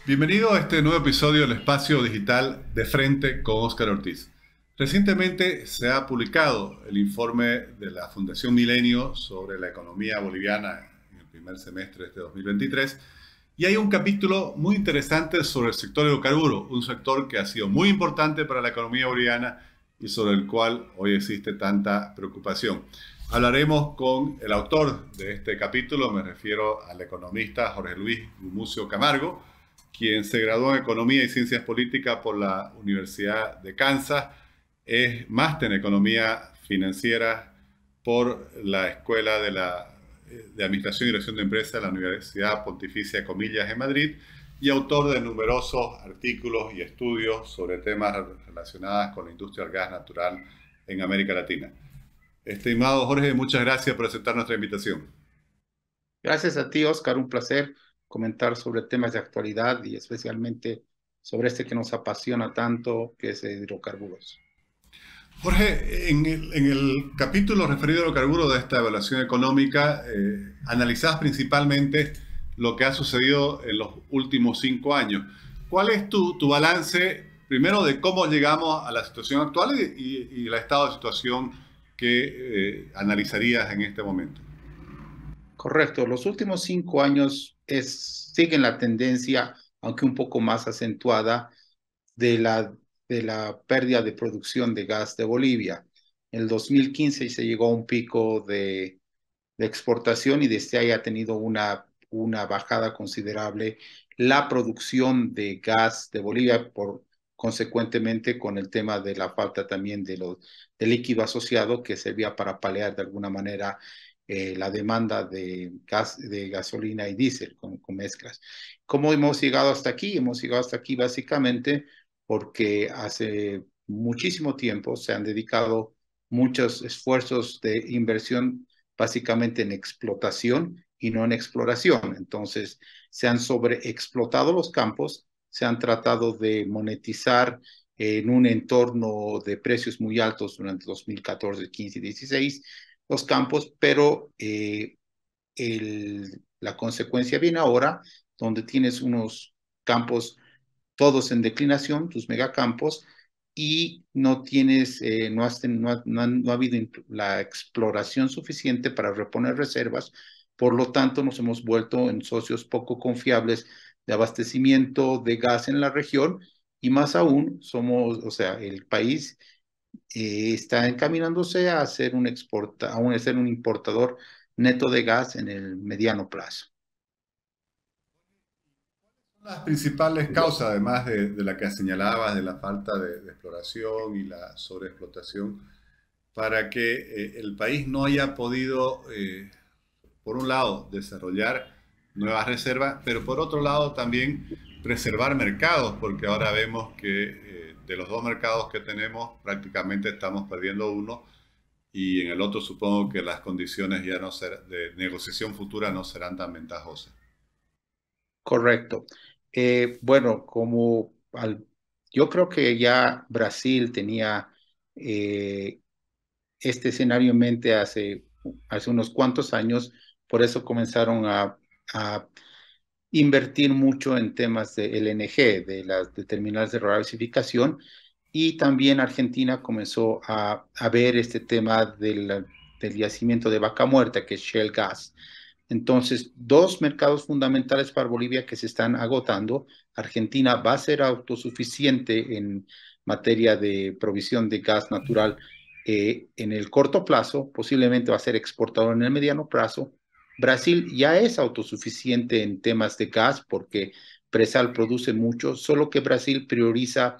Bienvenido a este nuevo episodio del Espacio Digital de Frente con Óscar Ortiz. Recientemente se ha publicado el informe de la Fundación Milenio sobre la economía boliviana en el primer semestre de este 2023 y hay un capítulo muy interesante sobre el sector hidrocarburo, un sector que ha sido muy importante para la economía boliviana y sobre el cual hoy existe tanta preocupación. Hablaremos con el autor de este capítulo, me refiero al economista Jorge Luis Gumucio Camargo, quien se graduó en Economía y Ciencias Políticas por la Universidad de Kansas, es máster en Economía Financiera por la Escuela de Administración y Dirección de Empresas de la Universidad Pontificia Comillas en Madrid y autor de numerosos artículos y estudios sobre temas relacionados con la industria del gas natural en América Latina. Estimado Jorge, muchas gracias por aceptar nuestra invitación. Gracias a ti, Oscar. Un placer comentar sobre temas de actualidad y especialmente sobre este que nos apasiona tanto, que es hidrocarburos. Jorge, en el capítulo referido a hidrocarburos de esta evaluación económica, analizás principalmente lo que ha sucedido en los últimos 5 años. ¿Cuál es tu balance, primero, de cómo llegamos a la situación actual y el estado de situación que analizarías en este momento? Correcto. Los últimos 5 años siguen la tendencia, aunque un poco más acentuada, de la pérdida de producción de gas de Bolivia. En el 2015 se llegó a un pico de exportación y desde ahí ha tenido una bajada considerable la producción de gas de Bolivia, consecuentemente con el tema de la falta también de líquido asociado que servía para paliar de alguna manera la demanda de gas, de gasolina y diésel con mezclas. ¿Cómo hemos llegado hasta aquí? Hemos llegado hasta aquí básicamente porque hace muchísimo tiempo se han dedicado muchos esfuerzos de inversión básicamente en explotación y no en exploración. Entonces, se han sobreexplotado los campos, se han tratado de monetizar en un entorno de precios muy altos durante 2014, 15 y 16 los campos, pero la consecuencia viene ahora, donde tienes unos campos todos en declinación, tus megacampos, y no tienes, no ha habido la exploración suficiente para reponer reservas, por lo tanto nos hemos vuelto en socios poco confiables de abastecimiento de gas en la región, y más aún somos, o sea, el país está encaminándose a ser a ser un importador neto de gas en el mediano plazo. Las principales causas, además de la que señalabas, de la falta de exploración y la sobreexplotación, para que el país no haya podido, por un lado, desarrollar nuevas reservas, pero por otro lado también preservar mercados, porque ahora vemos que de los dos mercados que tenemos prácticamente estamos perdiendo uno y en el otro supongo que las condiciones ya no de negociación futura no serán tan ventajosas. Correcto. Bueno, yo creo que ya Brasil tenía eh, este escenario en mente hace unos cuantos años, por eso comenzaron a invertir mucho en temas de LNG, de terminales de regasificación, y también Argentina comenzó a ver este tema del yacimiento de Vaca Muerta, que es Shell Gas. Entonces, dos mercados fundamentales para Bolivia que se están agotando. Argentina va a ser autosuficiente en materia de provisión de gas natural en el corto plazo, posiblemente va a ser exportador en el mediano plazo. Brasil ya es autosuficiente en temas de gas porque Presal produce mucho, solo que Brasil prioriza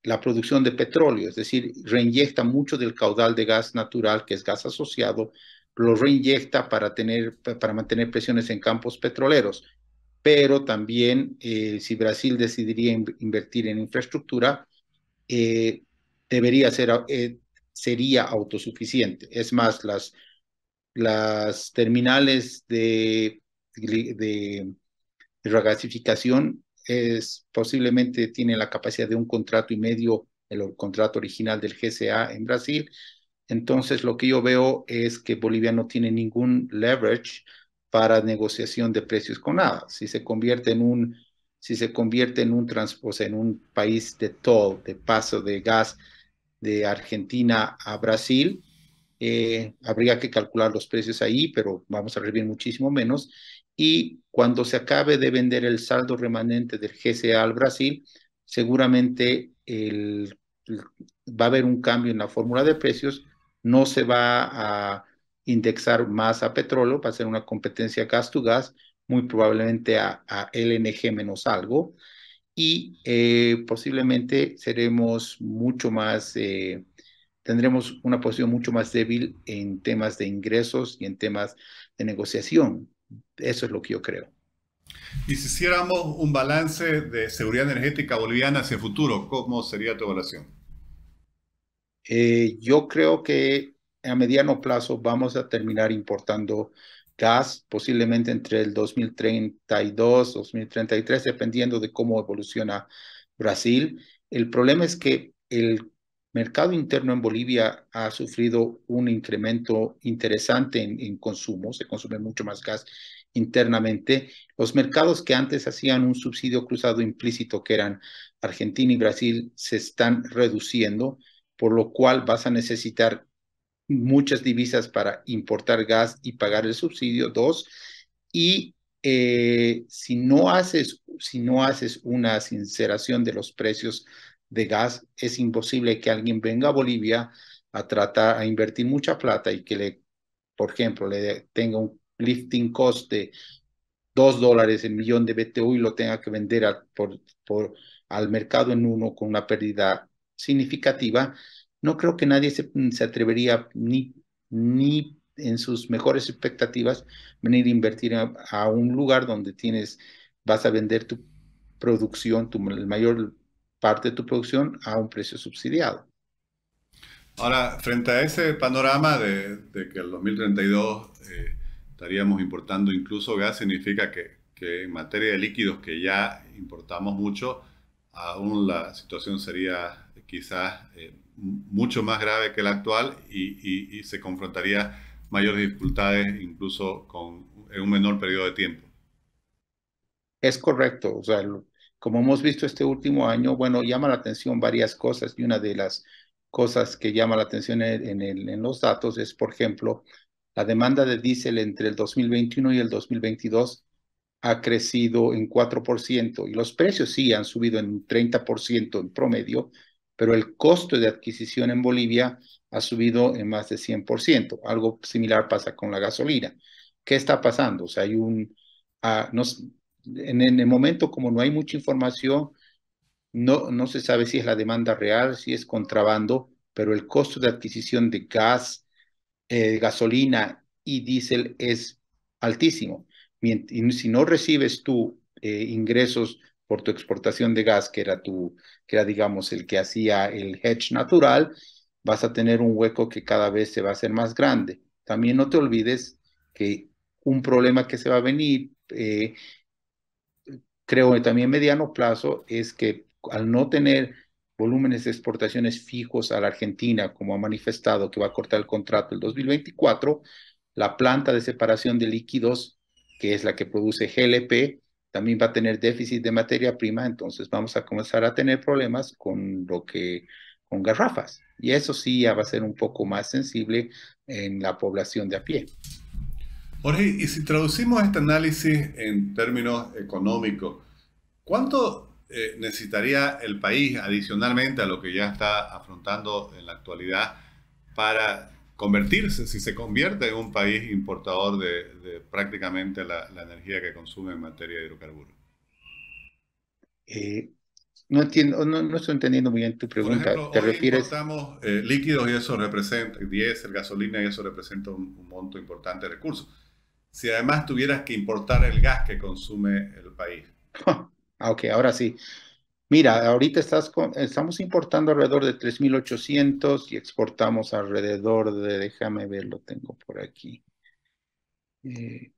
la producción de petróleo, es decir, reinyecta mucho del caudal de gas natural, que es gas asociado, lo reinyecta para mantener presiones en campos petroleros. Pero también, si Brasil decidiría invertir en infraestructura, eh, debería ser, sería autosuficiente. Es más, las terminales de regasificación posiblemente tiene la capacidad de un contrato y medio, el contrato original del GCA en Brasil. Entonces, lo que yo veo es que Bolivia no tiene ningún leverage para negociación de precios con nada. Si se convierte en si se convierte en o sea, en un país de toll, de paso de gas de Argentina a Brasil, habría que calcular los precios ahí, pero vamos a recibir muchísimo menos. Y cuando se acabe de vender el saldo remanente del GCA al Brasil, seguramente va a haber un cambio en la fórmula de precios, no se va a indexar más a petróleo, va a ser una competencia gas to gas, muy probablemente a LNG menos algo, y posiblemente seremos mucho más, tendremos una posición mucho más débil en temas de ingresos y en temas de negociación. Eso es lo que yo creo. Y si hiciéramos un balance de seguridad energética boliviana hacia el futuro, ¿cómo sería tu evaluación? Yo creo que a mediano plazo vamos a terminar importando gas, posiblemente entre el 2032, 2033, dependiendo de cómo evoluciona Brasil. El problema es que el mercado interno en Bolivia ha sufrido un incremento interesante en consumo, se consume mucho más gas internamente. Los mercados que antes hacían un subsidio cruzado implícito, que eran Argentina y Brasil, se están reduciendo, por lo cual vas a necesitar muchas divisas para importar gas y pagar el subsidio. Dos, y si no haces una sinceración de los precios de gas, es imposible que alguien venga a Bolivia a tratar a invertir mucha plata y que por ejemplo, le tenga un lifting cost de $2 el millón de BTU y lo tenga que vender al mercado en uno con una pérdida significativa. No creo que nadie se atrevería ni en sus mejores expectativas venir a invertir a un lugar donde vas a vender tu producción, la mayor parte de tu producción a un precio subsidiado. Ahora, frente a ese panorama de que el 2032 estaríamos importando incluso gas, significa que en materia de líquidos que ya importamos mucho, aún la situación sería quizás mucho más grave que la actual y se confrontaría mayores dificultades incluso en un menor periodo de tiempo. Es correcto, o sea, como hemos visto este último año, bueno, llama la atención varias cosas y una de las cosas que llama la atención en los datos es, por ejemplo, la demanda de diésel entre el 2021 y el 2022 ha crecido en 4% y los precios sí han subido en 30% en promedio, pero el costo de adquisición en Bolivia ha subido en más de 100%. Algo similar pasa con la gasolina. ¿Qué está pasando? O sea, no, en el momento como no hay mucha información, no se sabe si es la demanda real, si es contrabando, pero el costo de adquisición de gas, gasolina y diésel es altísimo. Y si no recibes tú ingresos por tu exportación de gas, que era, digamos, el que hacía el hedge natural, vas a tener un hueco que cada vez se va a hacer más grande. También no te olvides que un problema que se va a venir, creo que también mediano plazo, es que al no tener volúmenes de exportaciones fijos a la Argentina, como ha manifestado que va a cortar el contrato el 2024, la planta de separación de líquidos, que es la que produce GLP, también va a tener déficit de materia prima, entonces vamos a comenzar a tener problemas con garrafas. Y eso sí ya va a ser un poco más sensible en la población de a pie. Jorge, y si traducimos este análisis en términos económicos, ¿cuánto necesitaría el país adicionalmente a lo que ya está afrontando en la actualidad para convertirse, si se convierte en un país importador de prácticamente la energía que consume en materia de hidrocarburos? Eh, no entiendo, no estoy entendiendo muy bien tu Por pregunta. ejemplo, ¿Te hoy refieres? importamos líquidos y eso representa, diésel, gasolina y eso representa un monto importante de recursos. Si además tuvieras que importar el gas que consume el país. Ok, ahora sí. Mira, ahorita estamos importando alrededor de 3.800 y exportamos alrededor de, déjame ver, lo tengo por aquí. Eh,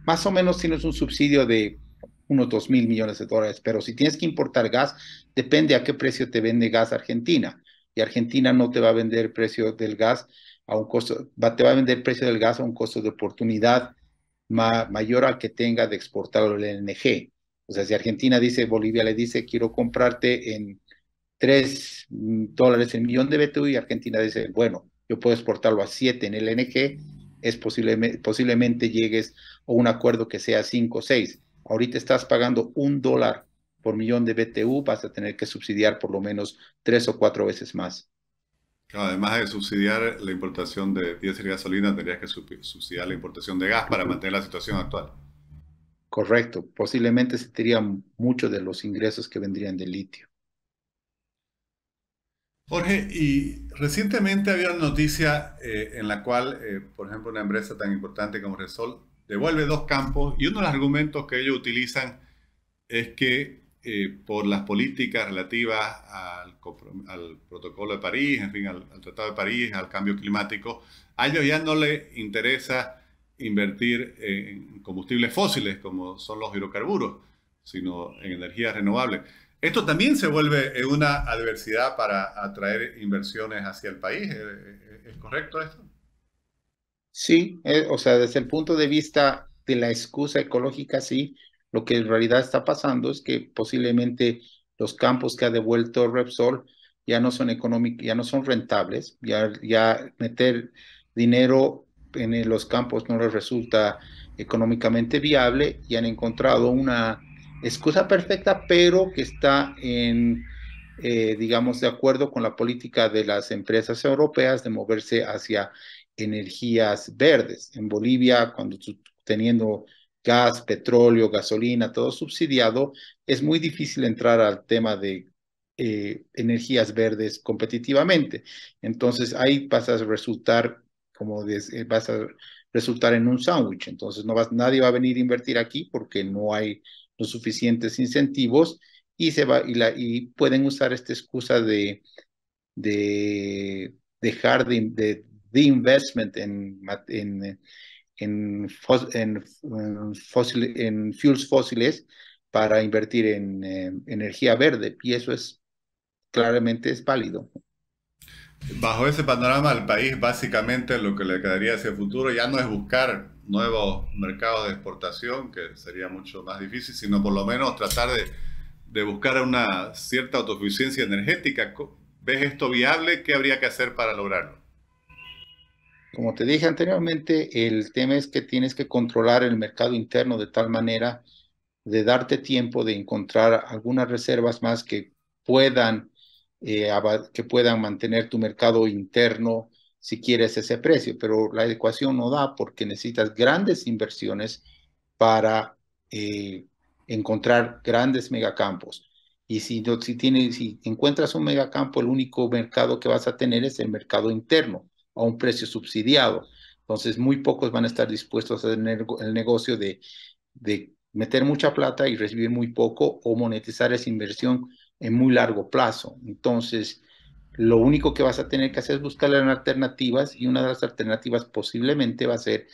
Más o menos tienes un subsidio de unos 2.000 millones de dólares, pero si tienes que importar gas, depende a qué precio te vende gas Argentina. Y Argentina no te va a vender el precio del gas a un costo, te va a vender el precio del gas a un costo de oportunidad mayor al que tenga de exportarlo el LNG. O sea, si Argentina dice, Bolivia le dice, quiero comprarte en $3 el millón de BTU y Argentina dice, bueno, yo puedo exportarlo a 7 en LNG, es posiblemente llegues a un acuerdo que sea 5 o 6. Ahorita estás pagando $1 por millón de BTU, vas a tener que subsidiar por lo menos 3 o 4 veces más. Claro, además de subsidiar la importación de diésel y gasolina, tendrías que subsidiar la importación de gas para mantener la situación actual. Correcto, posiblemente se tendrían muchos de los ingresos que vendrían del litio. Jorge, y recientemente había una noticia en la cual, por ejemplo, una empresa tan importante como Resol devuelve dos campos y uno de los argumentos que ellos utilizan es que por las políticas relativas al protocolo de París, en fin, al Tratado de París, al cambio climático, a ellos ya no les interesa invertir en combustibles fósiles como son los hidrocarburos, sino en energías renovables. Esto también se vuelve una adversidad para atraer inversiones hacia el país. ¿Es correcto esto? Sí, o sea, desde el punto de vista de la excusa ecológica, sí, lo que en realidad está pasando es que posiblemente los campos que ha devuelto Repsol ya no son económicos, ya no son rentables, ya meter dinero en los campos no les resulta económicamente viable y han encontrado una excusa perfecta, pero que está digamos, de acuerdo con la política de las empresas europeas de moverse hacia energías verdes. En Bolivia, cuando teniendo gas, petróleo, gasolina, todo subsidiado, es muy difícil entrar al tema de energías verdes competitivamente. Entonces ahí vas a resultar vas a resultar en un sándwich. Entonces nadie va a venir a invertir aquí porque no hay los suficientes incentivos y pueden usar esta excusa de dejar de investment en fuels fósiles para invertir en energía verde, y eso es claramente es válido. Bajo ese panorama, al país básicamente lo que le quedaría hacia el futuro ya no es buscar nuevos mercados de exportación, que sería mucho más difícil, sino por lo menos tratar de buscar una cierta autosuficiencia energética. ¿Ves esto viable? ¿Qué habría que hacer para lograrlo? Como te dije anteriormente, el tema es que tienes que controlar el mercado interno de tal manera de darte tiempo de encontrar algunas reservas más que puedan mantener tu mercado interno si quieres ese precio, pero la ecuación no da porque necesitas grandes inversiones para encontrar grandes megacampos. Y si encuentras un megacampo, el único mercado que vas a tener es el mercado interno a un precio subsidiado. Entonces, muy pocos van a estar dispuestos a tener el negocio de meter mucha plata y recibir muy poco o monetizar esa inversión en muy largo plazo. Entonces, lo único que vas a tener que hacer es buscar alternativas y una de las alternativas posiblemente va a ser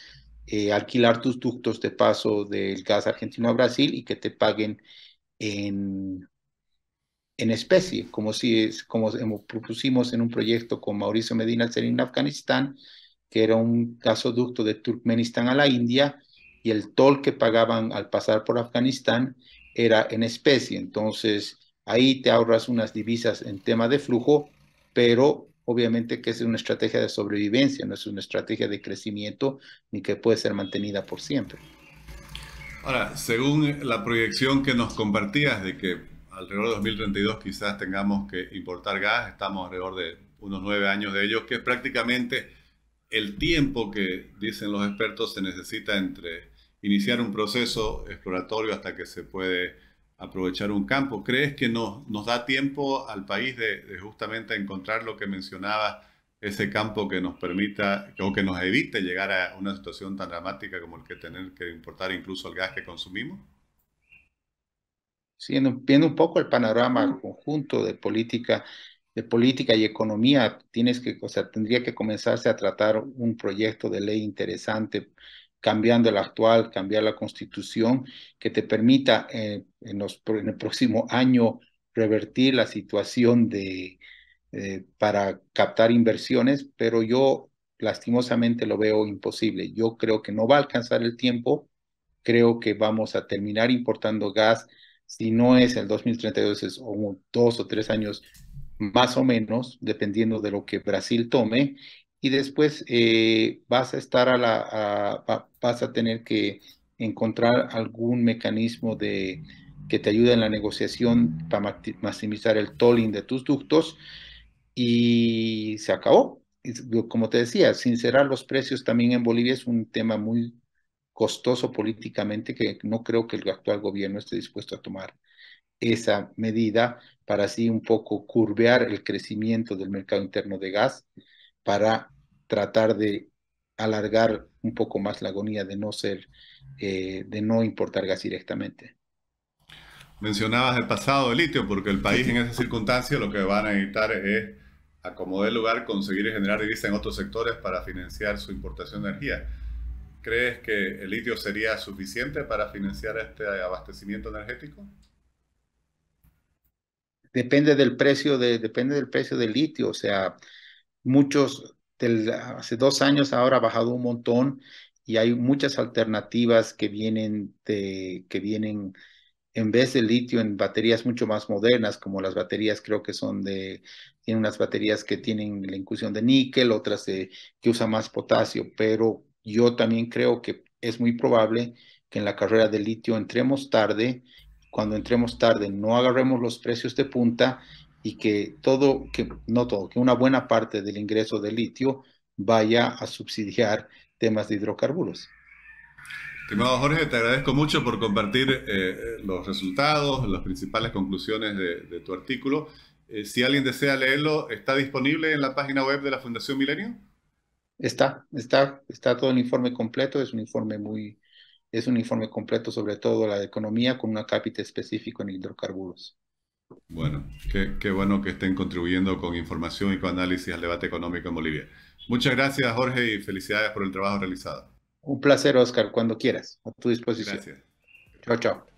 alquilar tus ductos de paso del gas argentino a Brasil y que te paguen en, en especie, como propusimos en un proyecto con Mauricio Medina en Afganistán, que era un gasoducto de Turkmenistán a la India, y el toll que pagaban al pasar por Afganistán era en especie. Entonces, ahí te ahorras unas divisas en tema de flujo, pero obviamente que es una estrategia de sobrevivencia, no es una estrategia de crecimiento ni que puede ser mantenida por siempre. Ahora, según la proyección que nos compartías de que alrededor de 2032 quizás tengamos que importar gas, estamos alrededor de unos 9 años de ello, que es prácticamente el tiempo que, dicen los expertos, se necesita entre iniciar un proceso exploratorio hasta que se puede aprovechar un campo. ¿Crees que nos da tiempo al país de justamente encontrar lo que mencionaba, ese campo que nos permita o que nos evite llegar a una situación tan dramática como el que tener que importar incluso el gas que consumimos? Viendo un poco el panorama conjunto de política y economía, o sea, tendría que comenzarse a tratar un proyecto de ley interesante, cambiando el actual, cambiar la constitución, que te permita en el próximo año revertir la situación para captar inversiones, pero yo lastimosamente lo veo imposible. Yo creo que no va a alcanzar el tiempo. Creo que vamos a terminar importando gas, si no es el 2032, es o 2 o 3 años más o menos, dependiendo de lo que Brasil tome, y después vas a estar vas a tener que encontrar algún mecanismo que te ayude en la negociación para maximizar el tolling de tus ductos y se acabó. Como te decía, sincerar los precios también en Bolivia es un tema muy costoso políticamente que no creo que el actual gobierno esté dispuesto a tomar esa medida para así un poco curvear el crecimiento del mercado interno de gas para tratar de alargar un poco más la agonía de de no importar gas directamente. Mencionabas el pasado del litio, porque el país en esa circunstancia lo que van a necesitar es acomodar el lugar, conseguir y generar divisa en otros sectores para financiar su importación de energía. ¿Crees que el litio sería suficiente para financiar este abastecimiento energético? Depende del precio del litio, o sea, hace 2 años ahora ha bajado un montón y hay muchas alternativas que vienen en vez de litio en baterías mucho más modernas, como las baterías creo que tienen unas baterías que tienen la inclusión de níquel, que usan más potasio, pero yo también creo que es muy probable que en la carrera de litio entremos tarde, cuando entremos tarde no agarremos los precios de punta y no todo, que una buena parte del ingreso de litio vaya a subsidiar temas de hidrocarburos. Estimado Jorge, te agradezco mucho por compartir los resultados, las principales conclusiones de tu artículo. Si alguien desea leerlo, ¿está disponible en la página web de la Fundación Milenio? Está todo el informe completo, es un informe completo sobre todo la economía con una cápita específico en hidrocarburos. Bueno, qué bueno que estén contribuyendo con información y con análisis al debate económico en Bolivia. Muchas gracias, Jorge, y felicidades por el trabajo realizado. Un placer, Oscar, cuando quieras, a tu disposición. Gracias. Chao, chao.